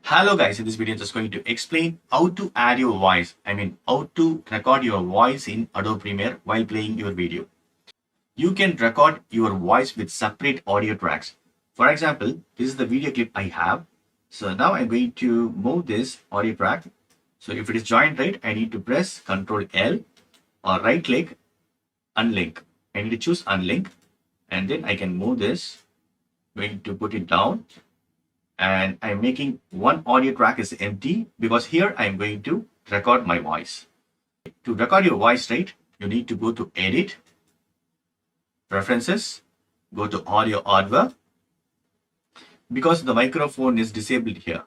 Hello guys, in this video I'm just going to explain how to add your voice. How to record your voice in Adobe Premiere while playing your video. You can record your voice with separate audio tracks. For example, this is the video clip I have. So now I'm going to move this audio track. So if it is joined right, I need to press Ctrl L or right click, unlink. I need to choose unlink and then I can move this. Going to put it down. And I'm making one audio track is empty because here I'm going to record my voice. To record your voice, right, you need to go to Edit, Preferences, go to Audio Hardware because the microphone is disabled here.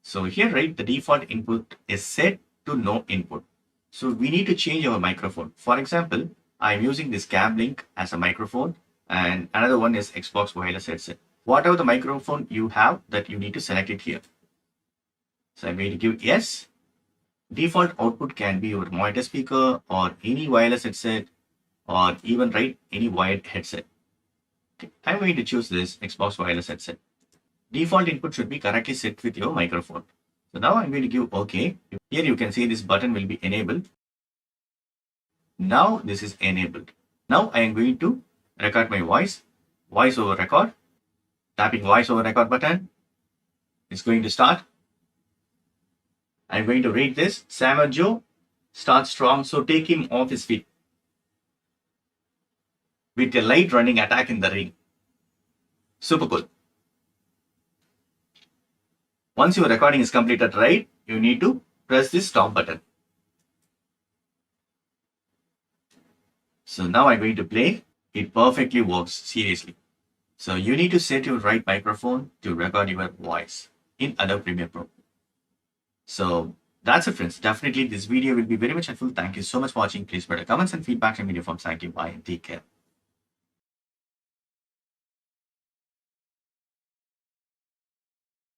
So here, right, the default input is set to no input. So we need to change our microphone. For example, I'm using this cab link as a microphone and another one is Xbox wireless headset. Whatever the microphone you have, that you need to select it here. So I'm going to give yes. Default output can be your monitor speaker or any wireless headset or even right any wired headset. Okay. I'm going to choose this Xbox wireless headset. Default input should be correctly set with your microphone. So now I'm going to give OK. Here you can see this button will be enabled. Now this is enabled. Now I am going to record my voice over record. Tapping voice over record button. It's going to start. I'm going to rate this. Samuel Joe starts strong, so take him off his feet. With a light running attack in the ring. Super cool. Once your recording is completed right, you need to press this stop button. So now I'm going to play. It perfectly works, seriously. So you need to set your right microphone to record your voice in Adobe Premiere Pro. So that's it, friends. Definitely this video will be very much helpful. Thank you so much for watching. Please put a comments and feedback and video forms. Thank you. Bye and take care.